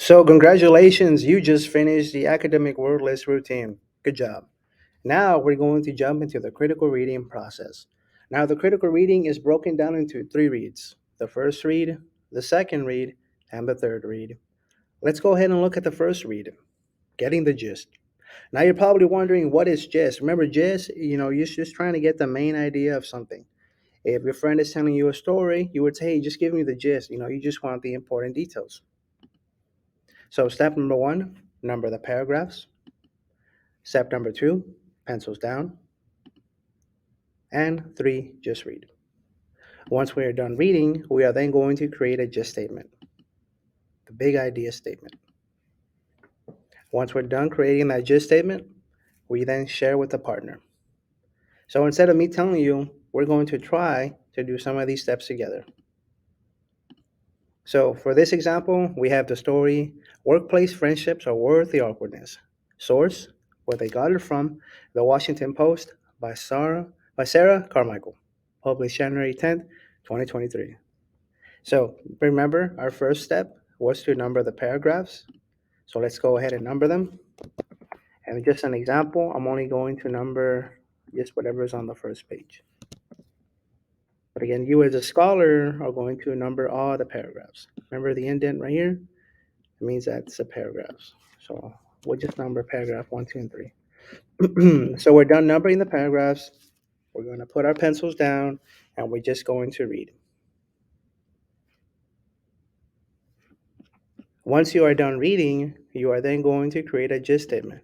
So, congratulations, you just finished the academic word list routine. Good job. Now, we're going to jump into the critical reading process. Now, the critical reading is broken down into three reads: the first read, the second read, and the third read. Let's go ahead and look at the first read, getting the gist. Now, you're probably wondering what is gist. Remember, gist, you're just trying to get the main idea of something. If your friend is telling you a story, you would say, hey, just give me the gist. You just want the important details. So, step number one, number the paragraphs. Step number two, pencils down. And three, just read. Once we are done reading, we are then going to create a just statement, the big idea statement. Once we're done creating that just statement, we then share with the partner. So instead of me telling you, we're going to try to do some of these steps together. So for this example, we have the story, Workplace Friendships Are Worth the Awkwardness. Source, where they got it from, The Washington Post by Sarah Carmichael, published January 10th, 2023. So remember, our first step was to number the paragraphs. So let's go ahead and number them. And just an example, I'm only going to number just whatever is on the first page. But again, you as a scholar are going to number all the paragraphs. Remember the indent right here? It means that's the paragraphs. So we'll just number paragraph 1, 2, and 3. So we're done numbering the paragraphs. We're going to put our pencils down and we're just going to read. Once you are done reading, you are then going to create a gist statement.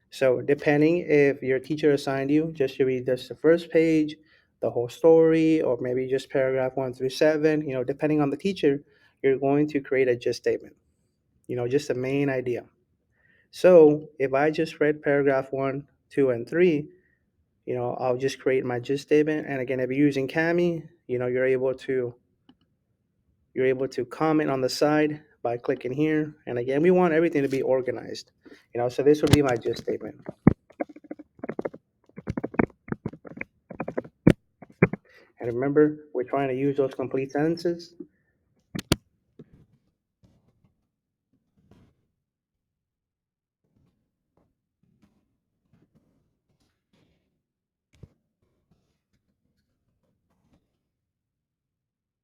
So depending if your teacher assigned you just to read just the first page, the whole story, or maybe just paragraph 1 through 7, depending on the teacher, you're going to create a gist statement, just the main idea. So if I just read paragraph 1, 2, and 3, I'll just create my gist statement. And again, if you're using Kami, you're able to comment on the side by clicking here. And again, we want everything to be organized, so this would be my gist statement. And remember, we're trying to use those complete sentences.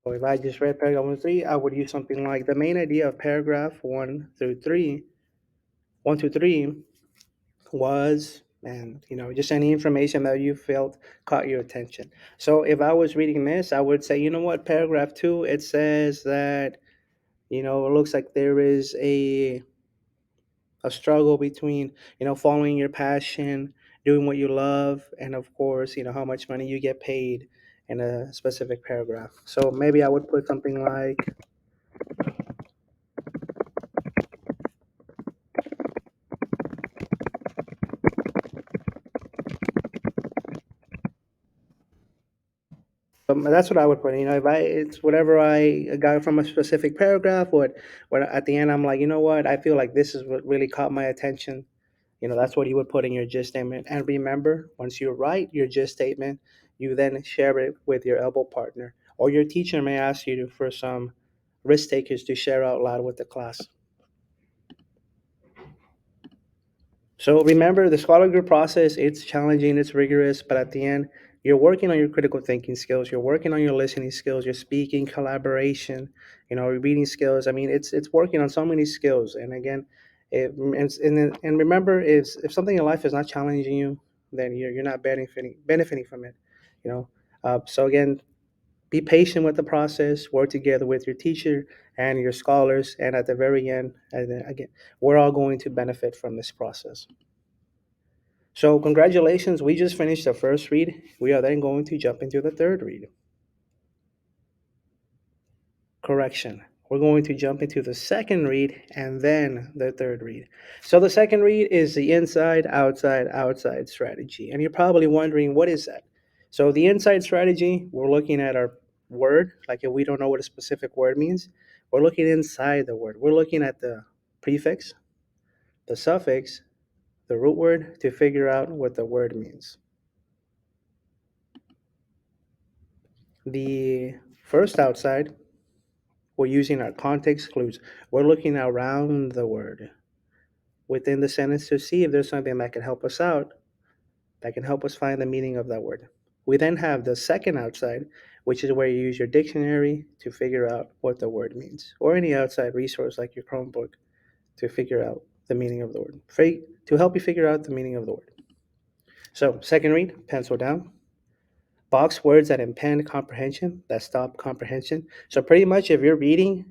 So if I just read paragraph 1 through 3, I would use something like the main idea of paragraph 1 through 3 was, and just any information that you felt caught your attention. So if I was reading this, I would say, what, paragraph 2, it says that, it looks like there is a struggle between following your passion, doing what you love, and of course how much money you get paid in a specific paragraph. So maybe I would put something like, that's what I would put. If it's whatever I got from a specific paragraph, or what at the end I'm like, what, I feel like this is what really caught my attention. That's what you would put in your gist statement. And remember, once you write your gist statement, you then share it with your elbow partner, or your teacher may ask you for some risk takers to share out loud with the class. So remember, the scholar group process, it's challenging, it's rigorous, but at the end, you're working on your critical thinking skills, you're working on your listening skills, your speaking, collaboration, your reading skills. I mean, it's working on so many skills. And again, and remember, if something in life is not challenging you, then you're not benefiting from it. You know. So again, be patient with the process, work together with your teacher and your scholars, and at the very end, and then again, we're all going to benefit from this process. So, congratulations, we just finished the first read. We are then going to jump into the third read. Correction. We're going to jump into the second read and then the third read. So, the second read is the inside, outside, outside strategy. And you're probably wondering, what is that? So, the inside strategy, we're looking at our word. Like if we don't know what a specific word means, we're looking inside the word. We're looking at the prefix, the suffix, the root word to figure out what the word means. The first outside We're using our context clues. We're looking around the word within the sentence to see if there's something that can help us out, that can help us find the meaning of that word. We then have the second outside, which is where you use your dictionary to figure out what the word means, or any outside resource like your Chromebook to figure out the meaning of the word, to help you figure out the meaning of the word. So, second read, pencil down. Box words that impede comprehension, that stop comprehension. So, pretty much if you're reading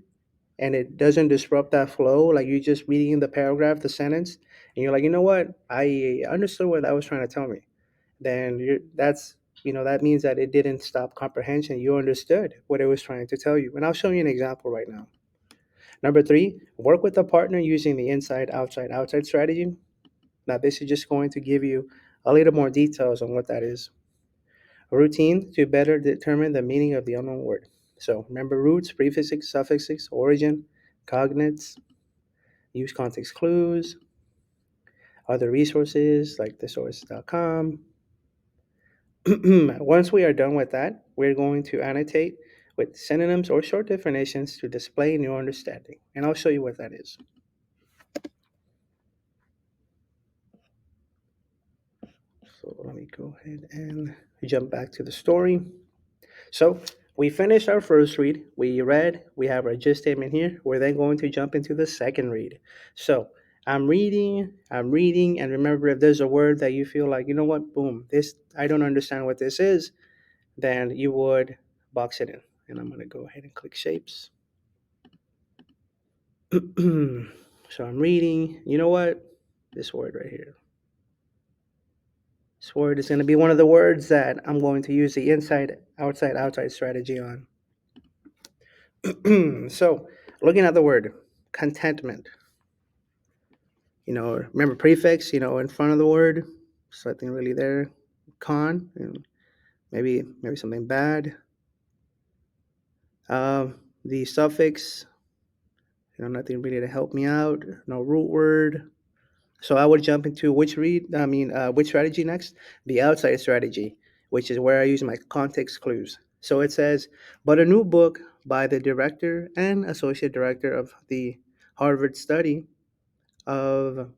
and it doesn't disrupt that flow, like you're just reading the paragraph, the sentence, and you're like, you know what, I understood what that was trying to tell me, then that means that it didn't stop comprehension. You understood what it was trying to tell you. And I'll show you an example right now. Number three, work with a partner using the inside, outside, outside strategy. Now, this is just going to give you a little more details on what that is. A routine to better determine the meaning of the unknown word. So remember roots, prefixes, suffixes, origin, cognates, use context clues, other resources like thesource.com. Once we are done with that, we're going to annotate with synonyms or short definitions to display new understanding. And I'll show you what that is. So let me go ahead and jump back to the story. So we finished our first read. We read, we have our gist statement here. We're then going to jump into the second read. So I'm reading, and remember if there's a word that you feel like, you know what, boom, this, I don't understand what this is, then you would box it in. And I'm going to go ahead and click shapes. So I'm reading, you know what, this word right here. This word is going to be one of the words that I'm going to use the inside, outside strategy on. So, looking at the word contentment, remember prefix, in front of the word, something really there, con, and maybe something bad. The suffix, nothing really to help me out. No root word. So I would jump into which strategy next? The outside strategy, which is where I use my context clues. So it says, but a new book by the director and associate director of the Harvard study of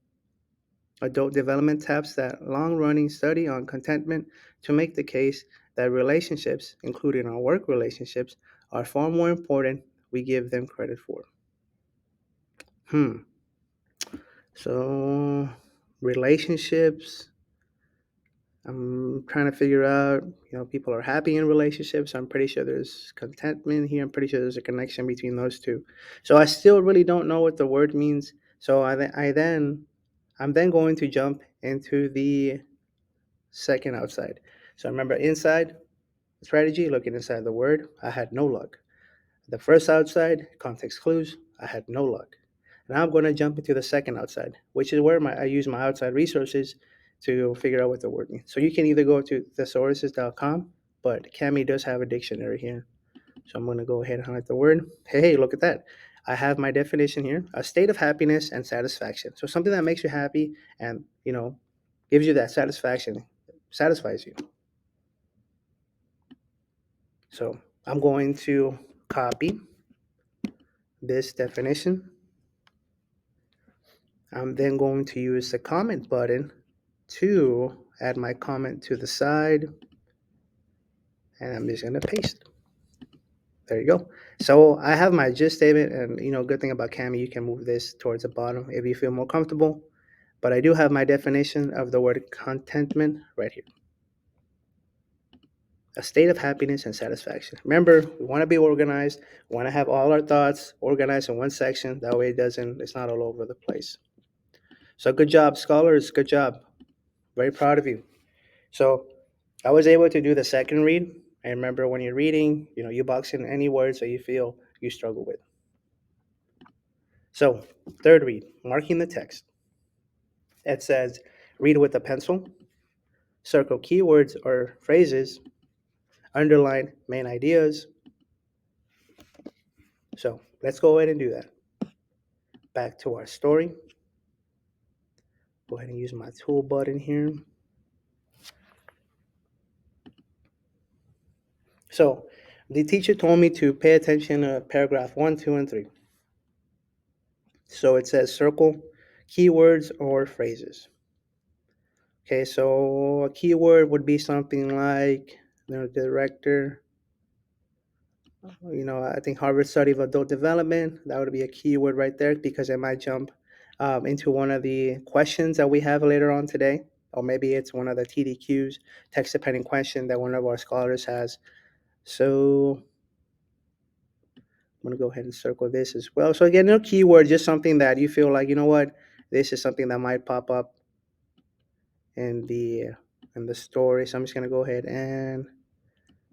adult development taps that long-running study on contentment to make the case that relationships, including our work relationships, are far more important we give them credit for. So relationships, I'm trying to figure out, people are happy in relationships. I'm pretty sure there's contentment here. I'm pretty sure there's a connection between those two. So I still really don't know what the word means. So I'm then going to jump into the second outside. So remember inside strategy, looking inside the word, I had no luck. The first outside, context clues, I had no luck. Now I'm going to jump into the second outside, which is where I use my outside resources to figure out what the word means. So you can either go to thesaurus.com, but Cami does have a dictionary here. So I'm going to go ahead and highlight the word. Hey, look at that. I have my definition here, a state of happiness and satisfaction. So something that makes you happy and, gives you that satisfaction, satisfies you. So I'm going to copy this definition. I'm then going to use the comment button to add my comment to the side. And I'm just going to paste. There you go. So I have my gist statement, and good thing about Cami, you can move this towards the bottom if you feel more comfortable. But I do have my definition of the word contentment right here. A state of happiness and satisfaction. Remember, we want to be organized. We want to have all our thoughts organized in one section. That way it's not all over the place. So good job, scholars. Good job. Very proud of you. So I was able to do the second read. And remember, when you're reading, you box in any words that you feel you struggle with. So third read, marking the text. It says, read with a pencil, circle keywords or phrases, underline main ideas. So let's go ahead and do that. Back to our story. Go ahead and use my tool button here. So The teacher told me to pay attention to paragraph 1, 2, and 3. So it says circle keywords or phrases. Okay, so a keyword would be something like, director. I think Harvard Study of Adult Development. That would be a keyword right there because it might jump into one of the questions that we have later on today, or maybe it's one of the TDQs, text dependent question that one of our scholars has. So I'm gonna go ahead and circle this as well. So again, no keyword, just something that you feel like, what, this is something that might pop up in the story. So I'm just gonna go ahead and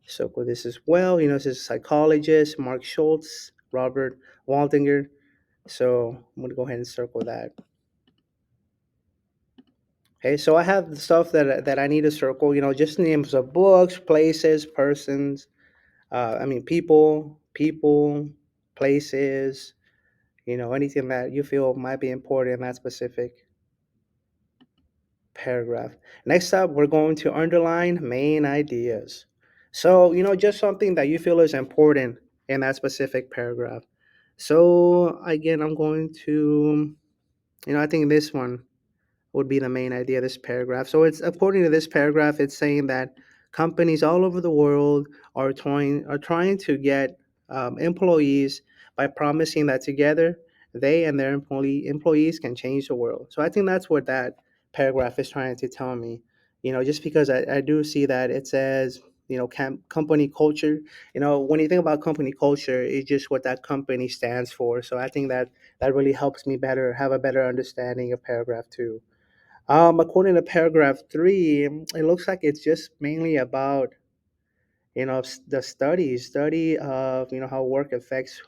circle this as well. This is psychologist Mark Schultz, Robert Waldinger. So I'm gonna go ahead and circle that. Okay, so I have the stuff that I need to circle. Just names of books, places, persons. People, places. Anything that you feel might be important in that specific paragraph. Next up, we're going to underline main ideas. So, just something that you feel is important in that specific paragraph. So, again, I'm going to, I think this one would be the main idea of this paragraph. So, it's according to this paragraph, it's saying that companies all over the world are trying to get employees by promising that together they and their employees can change the world. So I think that's what that paragraph is trying to tell me. Just because I do see that it says, company culture. When you think about company culture, it's just what that company stands for. So I think that really helps me better have a better understanding of paragraph 2. According to paragraph 3, it looks like it's just mainly about, the study of, how work affects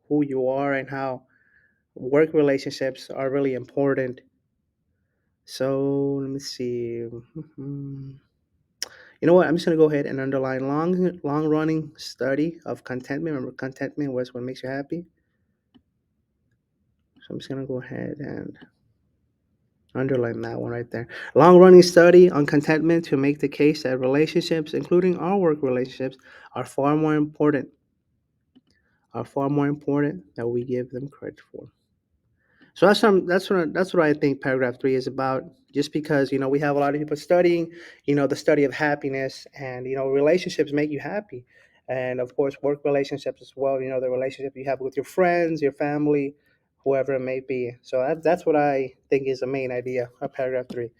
who you are and how work relationships are really important. So let me see. Mhm. You know what? I'm just gonna go ahead and underline long running study of contentment. Remember, contentment was what makes you happy. So I'm just gonna go ahead and underline that one right there. Long running study on contentment to make the case that relationships, including our work relationships, are far more important than we give them credit for. So that's what I think paragraph 3 is about. Just because we have a lot of people studying, the study of happiness, and relationships make you happy, and of course work relationships as well. The relationship you have with your friends, your family, whoever it may be. So that's what I think is the main idea of paragraph 3.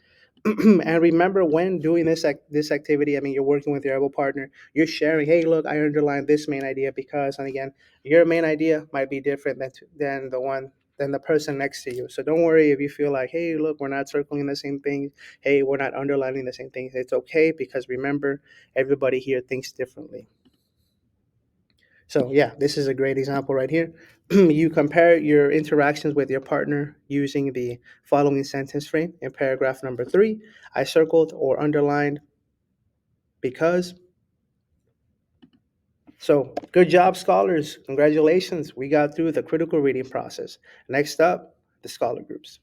And remember, when doing this activity, I mean, you're working with your able partner, you're sharing, hey, look, I underlined this main idea because, and again, your main idea might be different than the person next to you. So don't worry if you feel like, hey, look, we're not circling the same thing. Hey, we're not underlining the same things. It's okay, because remember, everybody here thinks differently. So yeah, this is a great example right here. You compare your interactions with your partner using the following sentence frame in paragraph number 3. I circled or underlined because. So good job, scholars. Congratulations. We got through the critical reading process. Next up, the scholar groups.